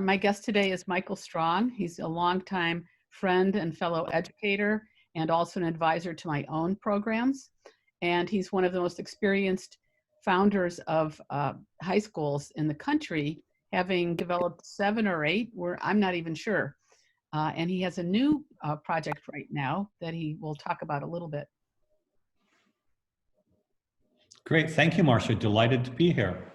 My guest today is Michael Strong. He's a longtime friend and fellow educator and also an advisor to my own programs. And he's one of the most experienced founders of high schools in the country, having developed 7 or 8, where I'm not even sure. And he has a new project right now that he will talk about a little bit. Great, thank you, Marsha. Delighted to be here.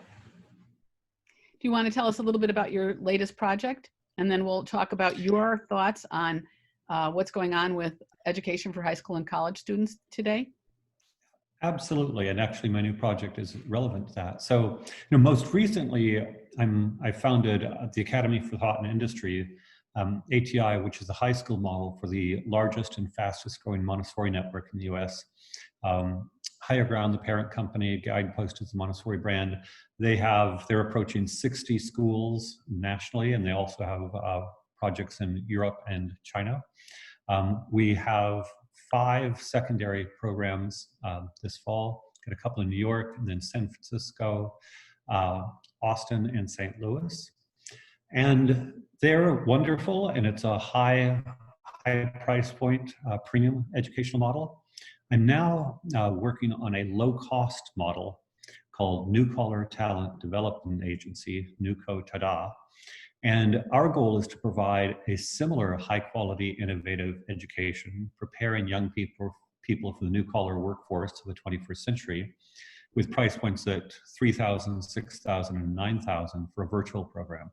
Do you want to tell us a little bit about your latest project? And then we'll talk about your thoughts on what's going on with education for high school and college students today. Absolutely, and actually my new project is relevant to that. So, most recently, I founded the Academy for Thought and Industry, ATI, which is the high school model for the largest and fastest growing Montessori network in the US. Higher Ground, the parent company, Guidepost is the Montessori brand. They're approaching 60 schools nationally, and they also have projects in Europe and China. We have 5 secondary programs this fall. Got a couple in New York, and then San Francisco, Austin, and St. Louis. And they're wonderful, and it's a high price point premium educational model. I'm now working on a low-cost model called New Collar Talent Development Agency, NUCO TADA. And our goal is to provide a similar high-quality, innovative education, preparing young people for the new-collar workforce of the 21st century, with price points at $3,000, $6,000, and $9,000 for a virtual program.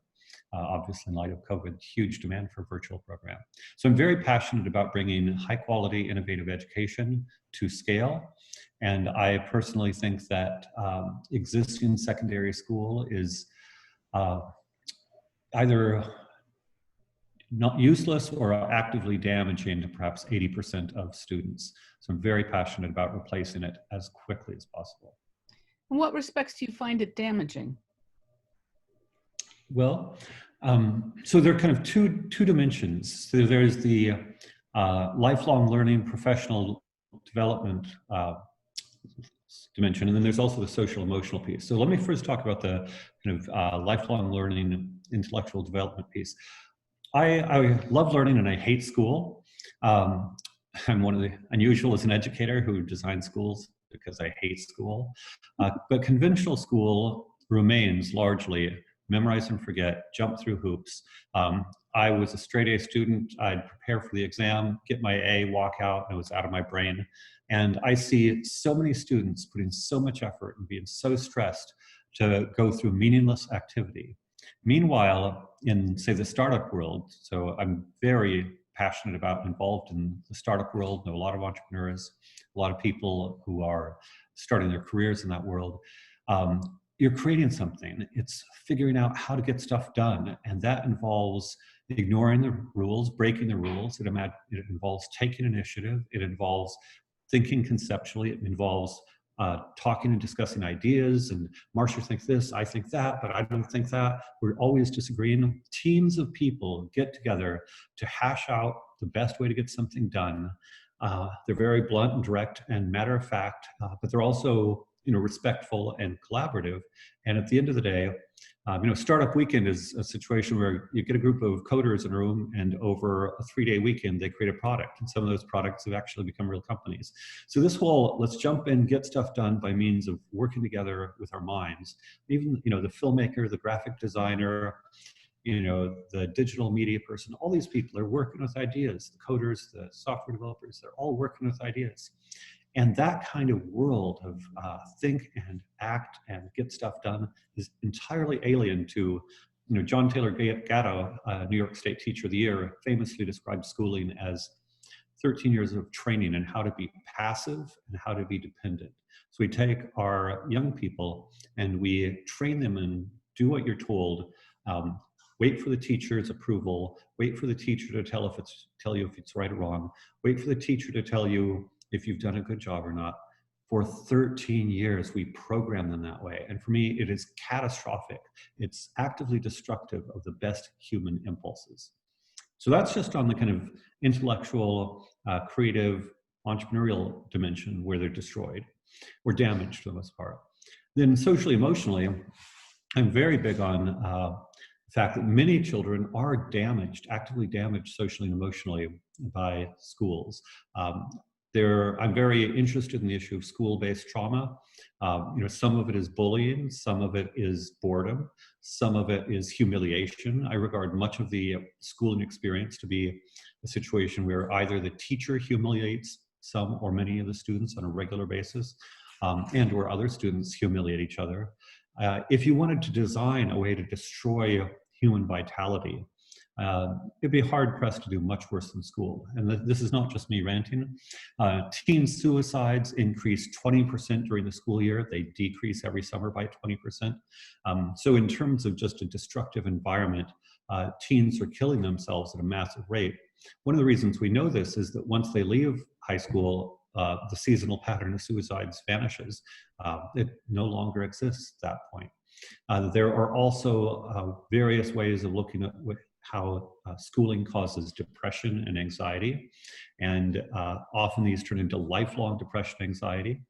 Obviously, in light of COVID, huge demand for a virtual program. So I'm very passionate about bringing high-quality, innovative education to scale. And I personally think that existing secondary school is either not useless or actively damaging to perhaps 80% of students. So I'm very passionate about replacing it as quickly as possible. In what respects do you find it damaging? Well, so there are kind of two dimensions. So there's the lifelong learning, professional development dimension, and then there's also the social emotional piece. So let me first talk about the kind of lifelong learning, intellectual development piece. I love learning and I hate school. I'm one of the unusual as an educator who designs schools because I hate school. But conventional school remains largely memorize and forget, jump through hoops. I was a straight A student. I'd prepare for the exam, get my A, walk out, and it was out of my brain. And I see so many students putting so much effort and being so stressed to go through meaningless activity. Meanwhile, in, say, the startup world, so I'm very passionate about, involved in the startup world, know a lot of entrepreneurs, a lot of people who are starting their careers in that world. You're creating something. It's figuring out how to get stuff done. And that involves ignoring the rules, breaking the rules. It involves taking initiative. It involves thinking conceptually. It involves talking and discussing ideas. And Marsha thinks this, I think that, but I don't think that. We're always disagreeing. Teams of people get together to hash out the best way to get something done. They're very blunt and direct and matter of fact, but they're also respectful and collaborative. And at the end of the day, Startup Weekend is a situation where you get a group of coders in a room, and over a 3-day weekend, they create a product. And some of those products have actually become real companies. So this whole, let's jump in, get stuff done by means of working together with our minds. Even, the filmmaker, the graphic designer, the digital media person, all these people are working with ideas. The coders, the software developers, they're all working with ideas. And that kind of world of think and act and get stuff done is entirely alien to, John Taylor Gatto, New York State Teacher of the Year, famously described schooling as 13 years of training in how to be passive and how to be dependent. So we take our young people and we train them and do what you're told. Wait for the teacher's approval. Wait for the teacher to tell you if it's right or wrong. Wait for the teacher to tell you if you've done a good job or not. For 13 years, we program them that way. And for me, it is catastrophic. It's actively destructive of the best human impulses. So that's just on the kind of intellectual, creative, entrepreneurial dimension where they're destroyed or damaged for the most part. Then socially, emotionally, I'm very big on the fact that many children are damaged, actively damaged socially and emotionally by schools. I'm very interested in the issue of school-based trauma. Some of it is bullying, some of it is boredom, some of it is humiliation. I regard much of the schooling experience to be a situation where either the teacher humiliates some or many of the students on a regular basis, and or other students humiliate each other. If you wanted to design a way to destroy human vitality, it'd be hard pressed to do much worse than school. And this is not just me ranting. Teen suicides increase 20% during the school year. They decrease every summer by 20%. So in terms of just a destructive environment, teens are killing themselves at a massive rate. One of the reasons we know this is that once they leave high school, the seasonal pattern of suicides vanishes. It no longer exists at that point. There are also various ways of looking at how schooling causes depression and anxiety, and often these turn into lifelong depression and anxiety.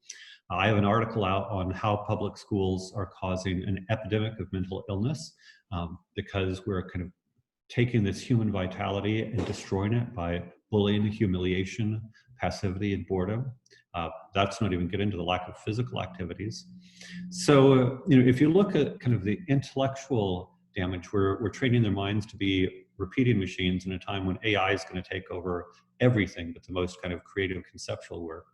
I have an article out on how public schools are causing an epidemic of mental illness because we're kind of taking this human vitality and destroying it by bullying, humiliation, passivity, and boredom. That's not even get into the lack of physical activities. So, if you look at kind of the intellectual damage, we're training their minds to be repeating machines in a time when AI is going to take over everything but the most kind of creative conceptual work.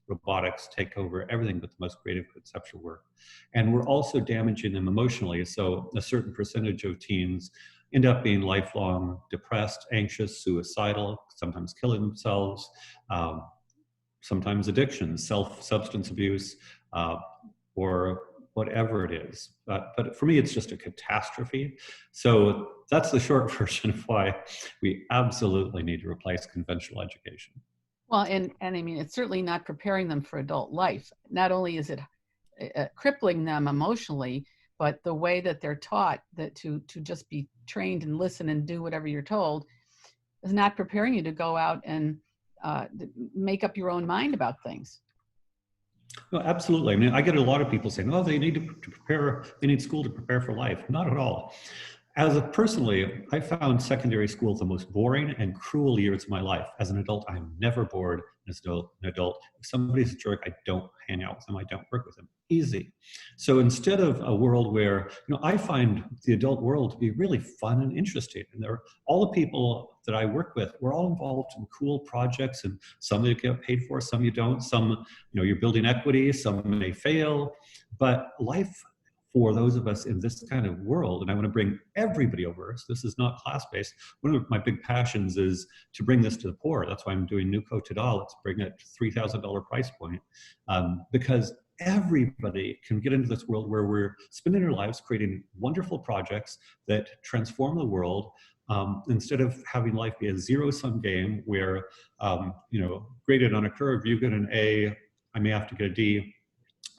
Robotics take over everything but the most creative conceptual work. And we're also damaging them emotionally. So a certain percentage of teens end up being lifelong depressed, anxious, suicidal, sometimes killing themselves, sometimes addiction, substance abuse, or whatever it is. But for me, it's just a catastrophe. So that's the short version of why we absolutely need to replace conventional education. Well, and I mean, it's certainly not preparing them for adult life. Not only is it crippling them emotionally, but the way that they're taught that to just be trained and listen and do whatever you're told is not preparing you to go out and make up your own mind about things. No, absolutely. I mean, I get a lot of people saying, "Oh, they need to prepare. They need school to prepare for life." Not at all. Personally, I found secondary school the most boring and cruel years of my life. As an adult, I'm never bored. As an adult, if somebody's a jerk, I don't hang out with them. I don't work with them. Easy. So instead of a world where, I find the adult world to be really fun and interesting. And all the people that I work with, we're all involved in cool projects, and some you get paid for, some you don't. Some, you're building equity, some may fail. But life for those of us in this kind of world, and I want to bring everybody over, so this is not class-based. One of my big passions is to bring this to the poor. That's why I'm doing Nuco Tadal. Let's bring it to $3,000 price point, because everybody can get into this world where we're spending our lives creating wonderful projects that transform the world, instead of having life be a zero-sum game where, graded on a curve, you get an A, I may have to get a D,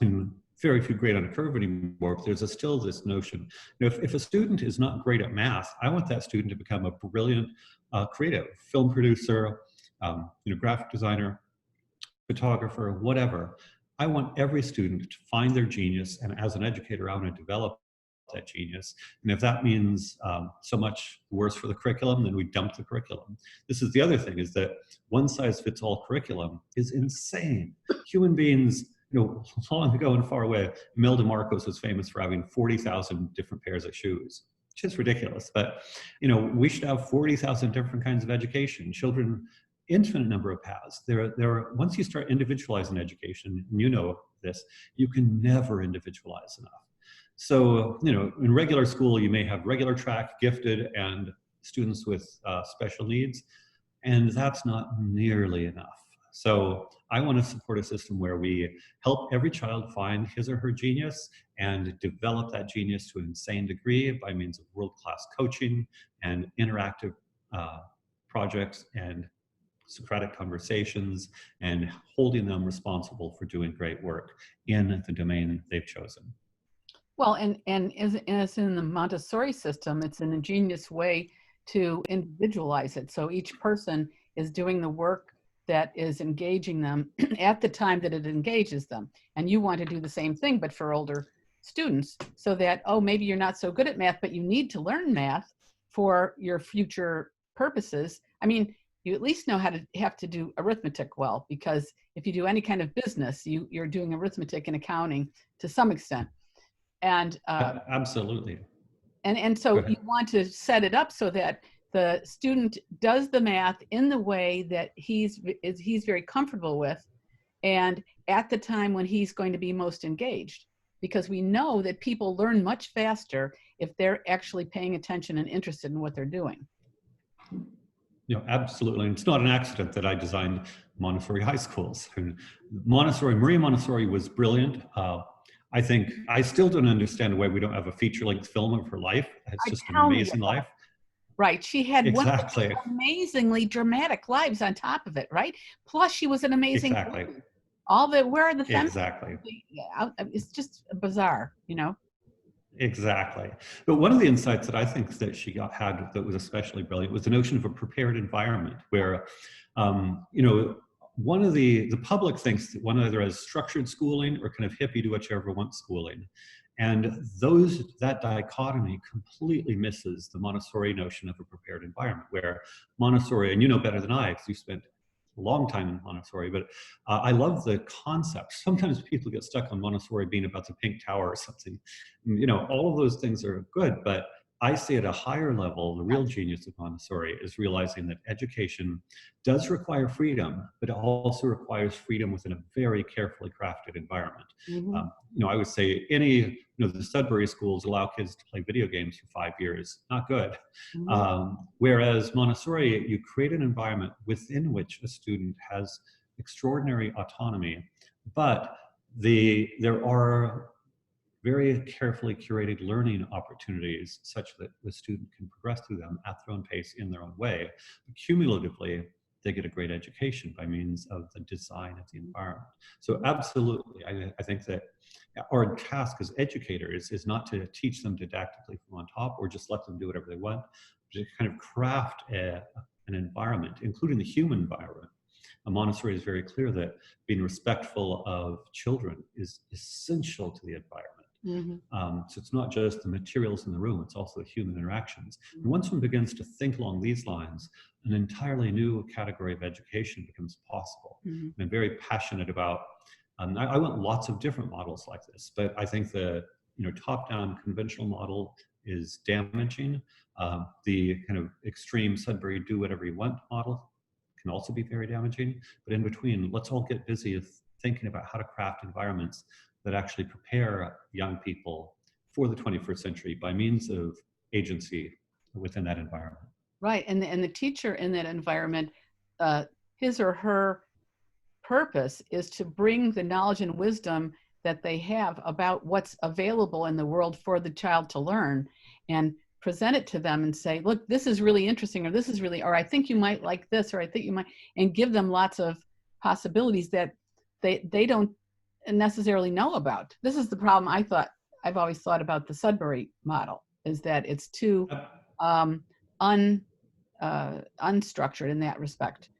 and very few grade on a curve anymore, but there's still this notion. If a student is not great at math, I want that student to become a brilliant creative film producer, graphic designer, photographer, whatever. I want every student to find their genius, and as an educator, I want to develop that genius. And if that means so much worse for the curriculum, then we dump the curriculum. This is the other thing, is that one size fits all curriculum is insane. Human beings, long ago and far away, Imelda Marcos was famous for having 40,000 different pairs of shoes. Which is ridiculous, but we should have 40,000 different kinds of education. Children, infinite number of paths. Once you start individualizing education, and this, you can never individualize enough. So, in regular school, you may have regular track, gifted, and students with special needs, and that's not nearly enough. So I want to support a system where we help every child find his or her genius and develop that genius to an insane degree by means of world-class coaching and interactive projects and Socratic conversations, and holding them responsible for doing great work in the domain they've chosen. Well, and as in the Montessori system, it's an ingenious way to individualize it. So each person is doing the work that is engaging them at the time that it engages them. And you want to do the same thing, but for older students so that, oh, maybe you're not so good at math, but you need to learn math for your future purposes. I mean, you at least know how to have to do arithmetic well, because if you do any kind of business, you're doing arithmetic and accounting to some extent. And Absolutely. and so you want to set it up so that the student does the math in the way that he's very comfortable with, and at the time when he's going to be most engaged, because we know that people learn much faster if they're actually paying attention and interested in what they're doing. Absolutely. And it's not an accident that I designed Montessori high schools. And Maria Montessori was brilliant. I think I still don't understand why we don't have a feature-length film of her life. It's just an amazing life. Right. She had exactly. one amazingly dramatic lives on top of it, right? Plus she was an amazing exactly. woman. All the, where are the feminists? Exactly. It's just bizarre, Exactly. But one of the insights that I think that she had that was especially brilliant was the notion of a prepared environment where, one of the public thinks that one either has structured schooling or kind of hippie do whichever wants schooling. And that dichotomy completely misses the Montessori notion of a prepared environment, where Montessori, and you know better than I, because you spent a long time in Montessori, but I love the concept. Sometimes people get stuck on Montessori being about the pink tower or something. All of those things are good, but I see at a higher level, the real genius of Montessori is realizing that education does require freedom, but it also requires freedom within a very carefully crafted environment. Mm-hmm. I would say the Sudbury schools allow kids to play video games for 5 years. Not good. Mm-hmm. Whereas Montessori, you create an environment within which a student has extraordinary autonomy, but there are very carefully curated learning opportunities such that the student can progress through them at their own pace in their own way. But cumulatively, they get a great education by means of the design of the environment. So absolutely, I think that our task as educators is not to teach them didactically from on top or just let them do whatever they want, but to kind of craft an environment, including the human environment. Montessori is very clear that being respectful of children is essential to the environment. Mm-hmm. So it's not just the materials in the room, it's also the human interactions. And once one begins to think along these lines, an entirely new category of education becomes possible. Mm-hmm. I'm very passionate about, I want lots of different models like this, but I think the top-down conventional model is damaging. The kind of extreme Sudbury do whatever you want model can also be very damaging. But in between, let's all get busy with thinking about how to craft environments that actually prepare young people for the 21st century by means of agency within that environment. Right, and the teacher in that environment, his or her purpose is to bring the knowledge and wisdom that they have about what's available in the world for the child to learn, and present it to them and say, look, this is really interesting, or I think you might like this, or I think you might, and give them lots of possibilities that they don't necessarily know about. This is the problem I've always thought about the Sudbury model, is that it's too unstructured in that respect.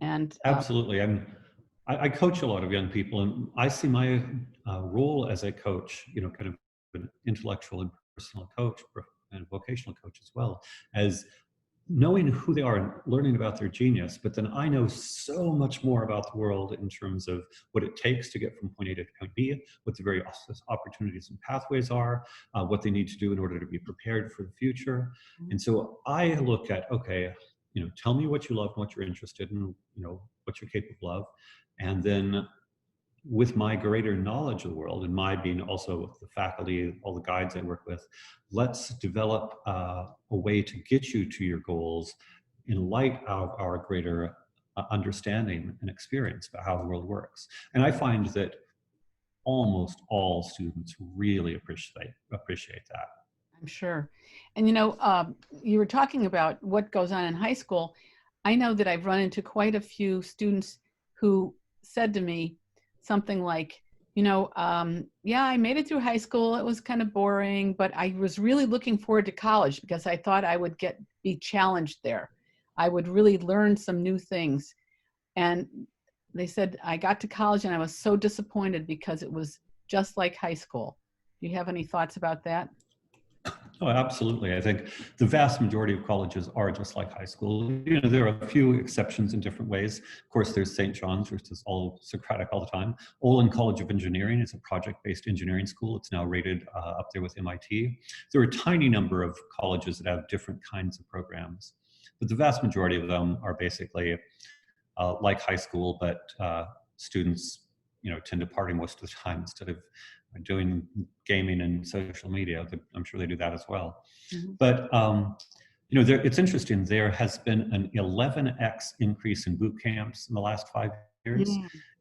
And absolutely. I coach a lot of young people, and I see my role as a coach, kind of an intellectual and personal coach and vocational coach as well, as knowing who they are and learning about their genius. But then I know so much more about the world in terms of what it takes to get from point A to point B, what the various opportunities and pathways are, what they need to do in order to be prepared for the future. And so I look at, okay, tell me what you love and what you're interested in, what you're capable of. And then with my greater knowledge of the world and my being also the faculty, all the guides I work with, let's develop a way to get you to your goals in light of our greater understanding and experience about how the world works. And I find that almost all students really appreciate that. I'm sure. And you were talking about what goes on in high school. I know that I've run into quite a few students who said to me something like, yeah, I made it through high school. It was kind of boring, but I was really looking forward to college because I thought I would be challenged there. I would really learn some new things. And they said, I got to college and I was so disappointed because it was just like high school. Do you have any thoughts about that? Oh, absolutely. I think the vast majority of colleges are just like high school. You know, there are a few exceptions in different ways. Of course, there's St. John's, which is all Socratic all the time. Olin College of Engineering is a project-based engineering school. It's now rated up there with MIT. There are a tiny number of colleges that have different kinds of programs, but the vast majority of them are basically like high school, but students, you know, tend to party most of the time instead of doing gaming and social media. I'm sure they do that as well. Mm-hmm. But you know, it's interesting. There has been an 11x increase in boot camps in the last 5 years,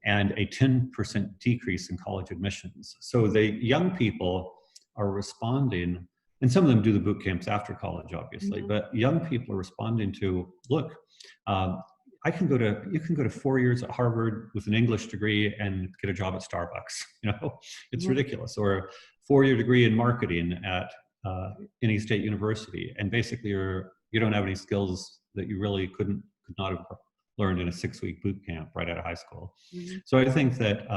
and a 10% decrease in college admissions. So the young people are responding, and some of them do the boot camps after college, obviously. But young people are responding to, look, you can go to 4 years at Harvard with an English degree and get a job at Starbucks. You know, it's ridiculous. Or a 4-year degree in marketing at any state university, and basically you don't have any skills that you really could not have learned in a 6-week boot camp right out of high school. So I think that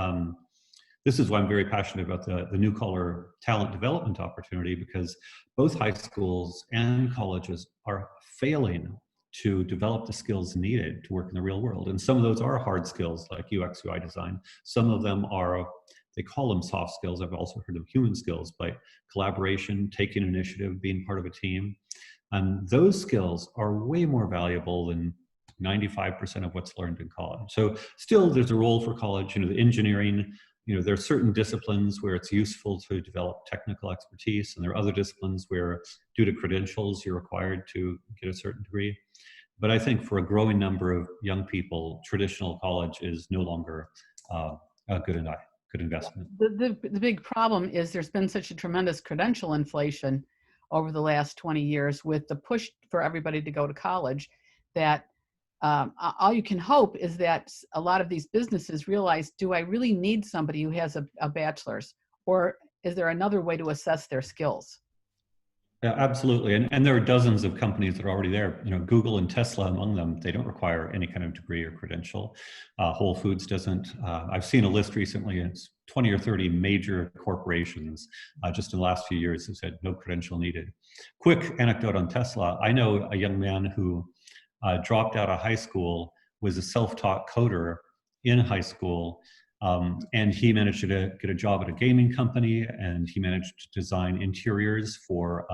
this is why I'm very passionate about the new collar talent development opportunity, because both high schools and colleges are failing to develop the skills needed to work in the real world. And some of those are hard skills like UX, UI design. Some of them are, they call them soft skills. I've also heard of human skills, like collaboration, taking initiative, being part of a team. And those skills are way more valuable than 95% of what's learned in college. So still there's a role for college, you know, the engineering, you know, there are certain disciplines where it's useful to develop technical expertise, and there are other disciplines where, due to credentials, you're required to get a certain degree. But I think for a growing number of young people, traditional college is no longer a good investment. The big problem is there's been such a tremendous credential inflation over the last 20 years with the push for everybody to go to college, that all you can hope is that a lot of these businesses realize, do I really need somebody who has a bachelor's, or is there another way to assess their skills? Yeah, absolutely. And there are dozens of companies that are already there. You know, Google and Tesla among them, they don't require any kind of degree or credential. Whole Foods doesn't. I've seen a list recently, it's 20 or 30 major corporations just in the last few years have said no credential needed. Quick anecdote on Tesla. I know a young man who dropped out of high school, was a self-taught coder in high school, and he managed to get a job at a gaming company, and he managed to design interiors for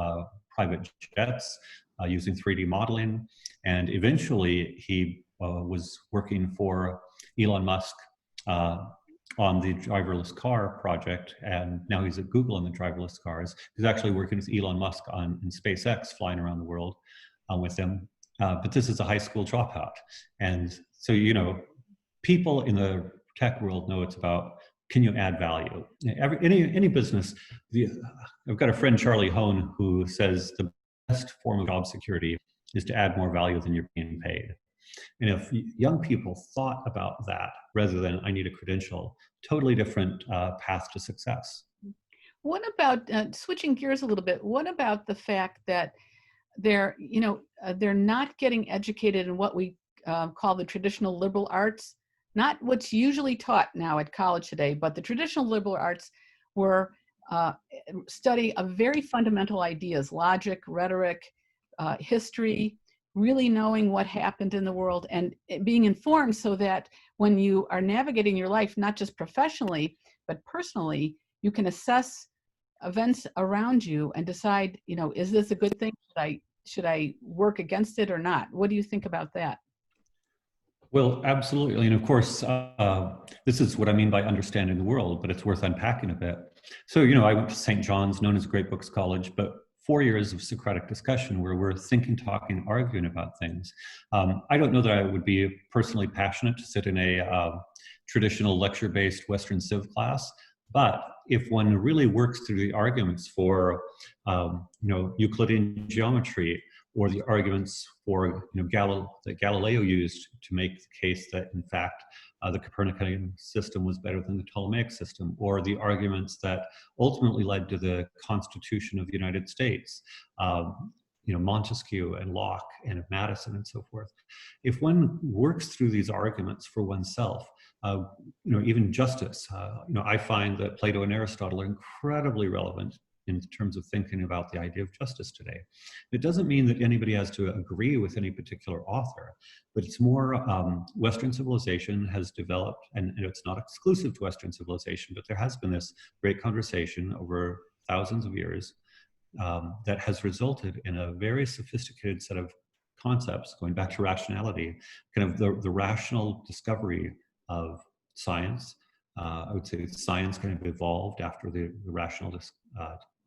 private jets using 3D modeling. And eventually he was working for Elon Musk on the driverless car project, and now he's at Google on the driverless cars. He's actually working with Elon Musk in SpaceX, flying around the world with him. But this is a high school dropout. And so, you know, people in the tech world know it's about, can you add value? Any business, I've got a friend, Charlie Hone, who says the best form of job security is to add more value than you're being paid. And if young people thought about that rather than I need a credential, totally different path to success. What about, switching gears a little bit, what about the fact that they're not getting educated in what we call the traditional liberal arts, not what's usually taught now at college today, but the traditional liberal arts were study of very fundamental ideas, logic, rhetoric, history, really knowing what happened in the world and being informed so that when you are navigating your life, not just professionally, but personally, you can assess events around you and decide, you know, is this a good thing? Should I work against it or not? What do you think about that? Well, absolutely. And of course, this is what I mean by understanding the world, but it's worth unpacking a bit. So, you know, I went to St. John's, known as Great Books College, but 4 years of Socratic discussion where we're thinking, talking, arguing about things. I don't know that I would be personally passionate to sit in a traditional lecture-based Western Civ class, but if one really works through the arguments for, you know, Euclidean geometry, or the arguments for, you know, that Galileo used to make the case that, in fact, the Copernican system was better than the Ptolemaic system, or the arguments that ultimately led to the Constitution of the United States. Montesquieu and Locke and Madison and so forth. If one works through these arguments for oneself, even justice, I find that Plato and Aristotle are incredibly relevant in terms of thinking about the idea of justice today. It doesn't mean that anybody has to agree with any particular author, but it's more Western civilization has developed, and it's not exclusive to Western civilization, but there has been this great conversation over thousands of years that has resulted in a very sophisticated set of concepts, going back to rationality, kind of the rational discovery of science. I would say science kind of evolved after the rational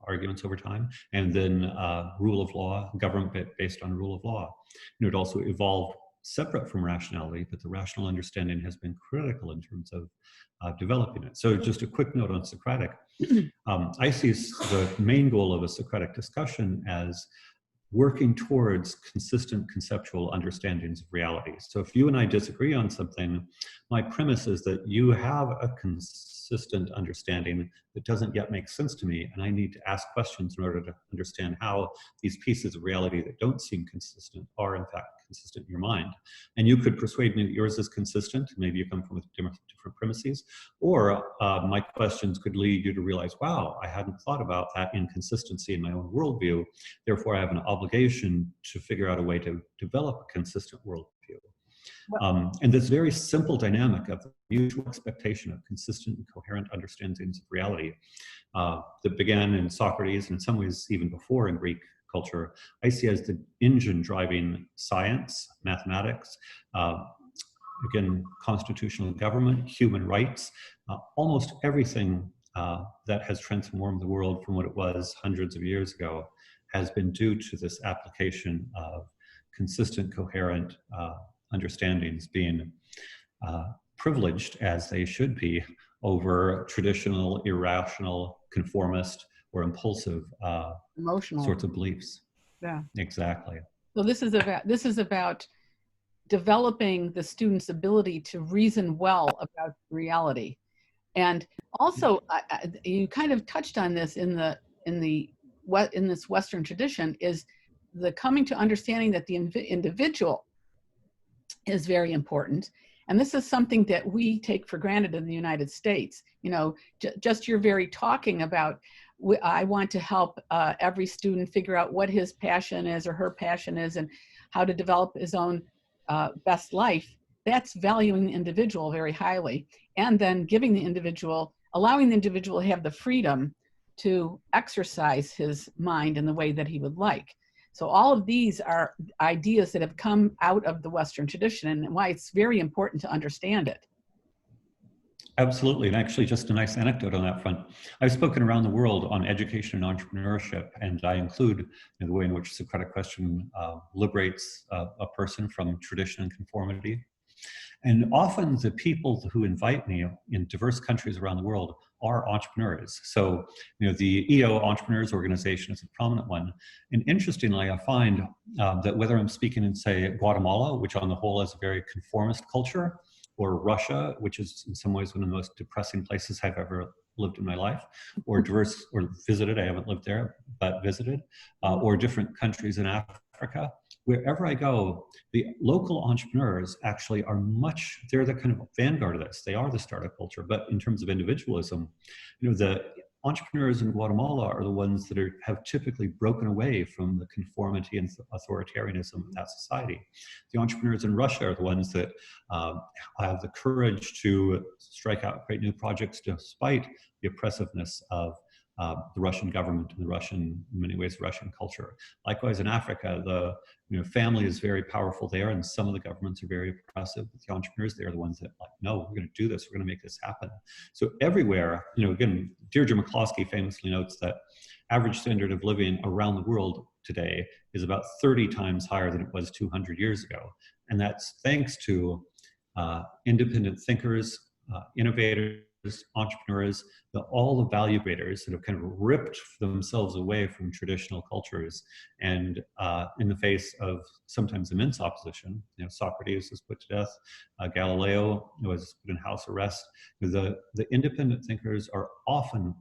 arguments over time, and then rule of law, government based on rule of law. It also evolved separate from rationality, but the rational understanding has been critical in terms of developing it. So just a quick note on Socratic. I see the main goal of a Socratic discussion as working towards consistent conceptual understandings of reality. So if you and I disagree on something, my premise is that you have a consistent understanding that doesn't yet make sense to me, and I need to ask questions in order to understand how these pieces of reality that don't seem consistent are in fact consistent in your mind. And you could persuade me that yours is consistent, maybe you come from different premises, or my questions could lead you to realize, wow, I hadn't thought about that inconsistency in my own worldview, therefore I have an obligation to figure out a way to develop a consistent worldview. And this very simple dynamic of mutual expectation of consistent and coherent understandings of reality that began in Socrates and in some ways even before in Greek culture, I see as the engine driving science, mathematics, again, constitutional government, human rights, almost everything that has transformed the world from what it was hundreds of years ago has been due to this application of consistent, coherent understandings being privileged, as they should be, over traditional, irrational, conformist, or impulsive emotional sorts of beliefs. Yeah, exactly. So this is about developing the student's ability to reason well about reality, and also you kind of touched on this in this Western tradition, is the coming to understanding that the individual is very important. And this is something that we take for granted in the United States. Just your very talking about, I want to help every student figure out what his passion is or her passion is and how to develop his own best life. That's valuing the individual very highly. And then giving the individual, allowing the individual to have the freedom to exercise his mind in the way that he would like. So all of these are ideas that have come out of the Western tradition, and why it's very important to understand it. Absolutely, and actually just a nice anecdote on that front. I've spoken around the world on education and entrepreneurship, and I include the way in which Socratic question liberates a person from tradition and conformity. And often the people who invite me in diverse countries around the world are entrepreneurs. So, the EO Entrepreneurs Organization is a prominent one. And interestingly, I find that whether I'm speaking in, say, Guatemala, which on the whole is a very conformist culture, or Russia, which is in some ways one of the most depressing places I've ever lived in my life, or visited, I haven't lived there, but visited, or different countries in Africa. Wherever I go, the local entrepreneurs actually are they're the kind of vanguard of this. They are the startup culture, but in terms of individualism, the entrepreneurs in Guatemala are the ones that have typically broken away from the conformity and authoritarianism of that society. The entrepreneurs in Russia are the ones that have the courage to strike out, create new projects despite the oppressiveness of the Russian government and in many ways, Russian culture. Likewise, in Africa, the family is very powerful there, and some of the governments are very oppressive. But the entrepreneurs, they're the ones that no, we're going to do this. We're going to make this happen. So everywhere, again, Deirdre McCloskey famously notes that average standard of living around the world today is about 30 times higher than it was 200 years ago. And that's thanks to independent thinkers, innovators, entrepreneurs, all the value creators that have kind of ripped themselves away from traditional cultures, and in the face of sometimes immense opposition. Socrates was put to death, Galileo was put in house arrest. The independent thinkers are often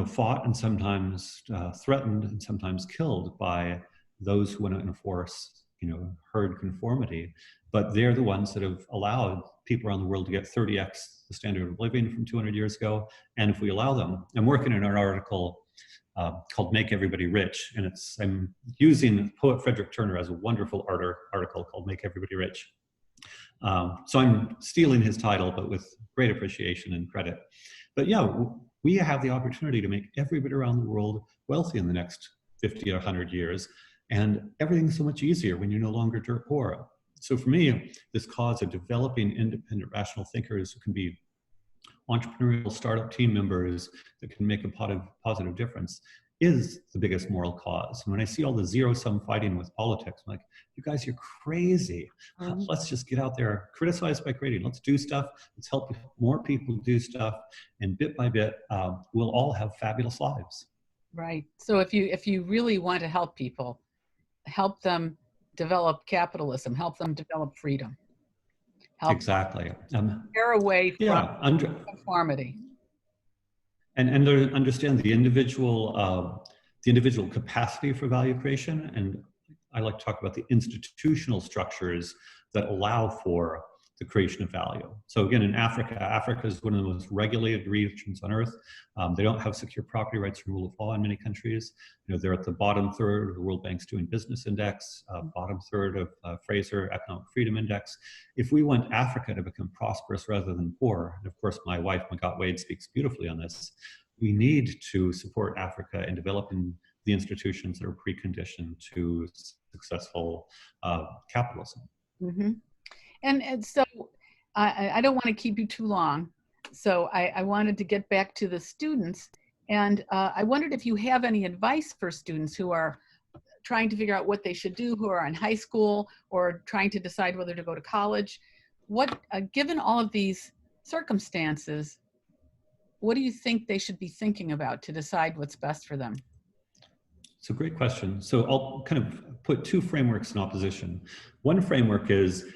fought and sometimes threatened and sometimes killed by those who want to enforce, herd conformity. But they're the ones that have allowed people around the world to get 30x the standard of living from 200 years ago. And if we allow them, I'm working in an article called Make Everybody Rich. And I'm using poet Frederick Turner as a wonderful article called Make Everybody Rich. So I'm stealing his title, but with great appreciation and credit. But yeah, we have the opportunity to make everybody around the world wealthy in the next 50 or 100 years. And everything's so much easier when you're no longer dirt poor. So for me, this cause of developing independent, rational thinkers who can be entrepreneurial startup team members that can make a positive difference is the biggest moral cause. And when I see all the zero-sum fighting with politics, I'm like, you guys, you're crazy. Let's just get out there, criticize by creating. Let's do stuff. Let's help more people do stuff. And bit by bit, we'll all have fabulous lives. Right. So if you really want to help people, help them develop capitalism, help them develop freedom. Exactly. Tear away from conformity. And understand the individual capacity for value creation. And I like to talk about the institutional structures that allow for the creation of value. So again, in Africa is one of the most regulated regions on earth. They don't have secure property rights or rule of law in many countries. They're at the bottom third of the World Bank's Doing Business Index, bottom third of Fraser Economic Freedom Index. If we want Africa to become prosperous rather than poor, and of course my wife, Magat Wade, speaks beautifully on this, we need to support Africa in developing the institutions that are preconditioned to successful capitalism. Mm-hmm. And so I don't want to keep you too long. So I wanted to get back to the students. And I wondered if you have any advice for students who are trying to figure out what they should do, who are in high school or trying to decide whether to go to college. Given all of these circumstances, what do you think they should be thinking about to decide what's best for them? It's a great question. So I'll kind of put two frameworks in opposition. One framework is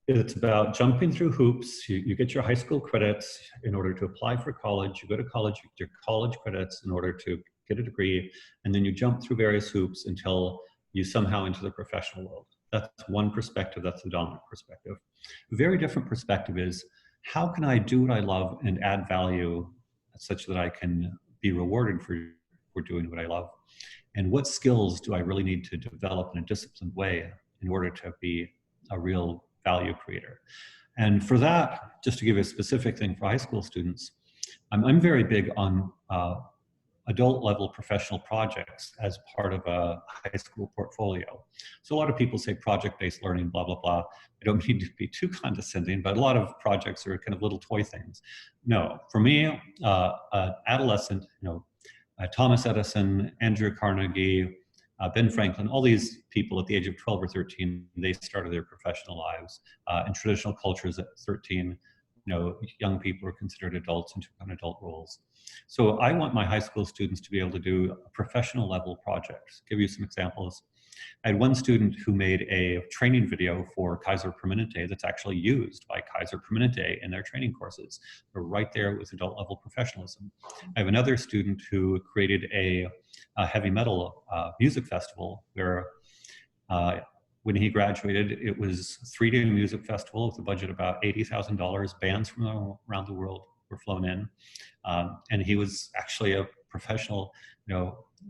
it's about jumping through hoops. You get your high school credits in order to apply for college. You go to college, you get your college credits in order to get a degree, and then you jump through various hoops until you somehow enter the professional world. That's one perspective. That's the dominant perspective. A very different perspective is, how can I do what I love and add value such that I can be rewarded for doing what I love? And what skills do I really need to develop in a disciplined way in order to be a real value creator? And for that, just to give you a specific thing for high school students, I'm very big on adult level professional projects as part of a high school portfolio. So a lot of people say project-based learning, blah, blah, blah. I don't mean to be too condescending, but a lot of projects are kind of little toy things. No, for me, an adolescent, Thomas Edison, Andrew Carnegie, Ben Franklin, all these people at the age of 12 or 13, they started their professional lives. In traditional cultures at 13, young people are considered adults and took on adult roles. So I want my high school students to be able to do a professional level project. Give you some examples. I had one student who made a training video for Kaiser Permanente that's actually used by Kaiser Permanente in their training courses. They're right there with adult level professionalism. I have another student who created a heavy metal music festival where when he graduated, it was a 3-day music festival with a budget of about $80,000. Bands from around the world were flown in. And he was actually a professional,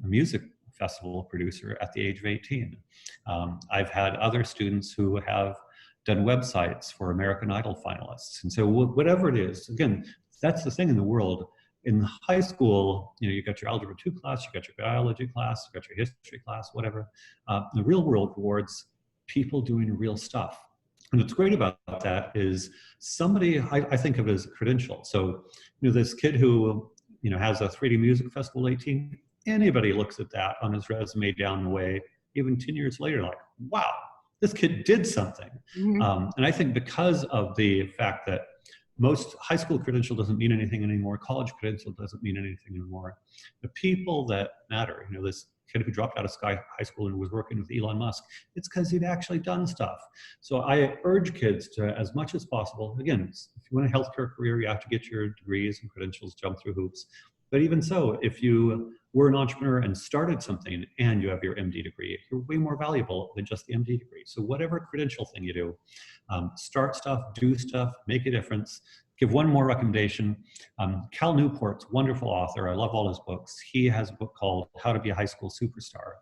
music festival producer at the age of 18. I've had other students who have done websites for American Idol finalists. And so whatever it is, again, that's the thing in the world. In high school, you got your Algebra 2 class, you got your biology class, you got your history class, whatever. The real world rewards people doing real stuff. And what's great about that is somebody, I think of it as a credential. So, this kid who, has a 3D music festival at 18, anybody looks at that on his resume down the way, even 10 years later, like, wow, this kid did something. Mm-hmm. And I think because of the fact that most high school credential doesn't mean anything anymore, college credential doesn't mean anything anymore, the people that matter, this kid who dropped out of high school and was working with Elon Musk, it's because he'd actually done stuff. So I urge kids to, as much as possible, again, if you want a healthcare career, you have to get your degrees and credentials, jump through hoops. But even so, if you were an entrepreneur and started something and you have your MD degree, you're way more valuable than just the MD degree. So whatever credential thing you do, start stuff, do stuff, make a difference. Give one more recommendation. Cal Newport's wonderful author. I love all his books. He has a book called How to Be a High School Superstar.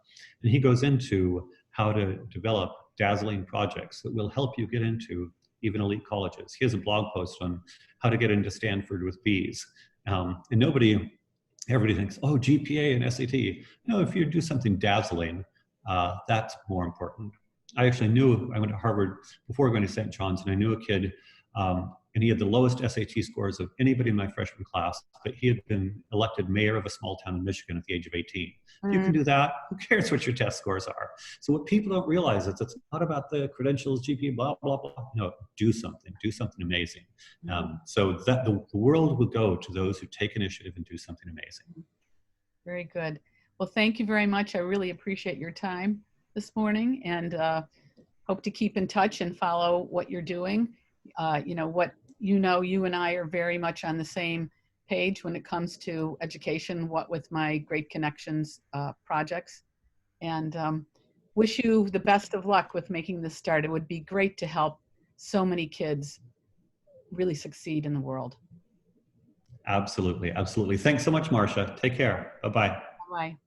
And he goes into how to develop dazzling projects that will help you get into even elite colleges. He has a blog post on how to get into Stanford with B's. And everybody thinks, oh, GPA and SAT. No, if you do something dazzling, that's more important. I actually knew, I went to Harvard before going to St. John's, and I knew a kid, and he had the lowest SAT scores of anybody in my freshman class, but he had been elected mayor of a small town in Michigan at the age of 18. If you can do that, who cares what your test scores are? So what people don't realize is it's not about the credentials, GPA, blah, blah, blah. No, do something amazing. So that the world will go to those who take initiative and do something amazing. Very good. Well, thank you very much. I really appreciate your time this morning, and hope to keep in touch and follow what you're doing. You and I are very much on the same page when it comes to education, what with my Great Connections projects, and wish you the best of luck with making this start. It would be great to help so many kids really succeed in the world. Absolutely, absolutely. Thanks so much, Marsha. Take care. Bye-bye. Bye.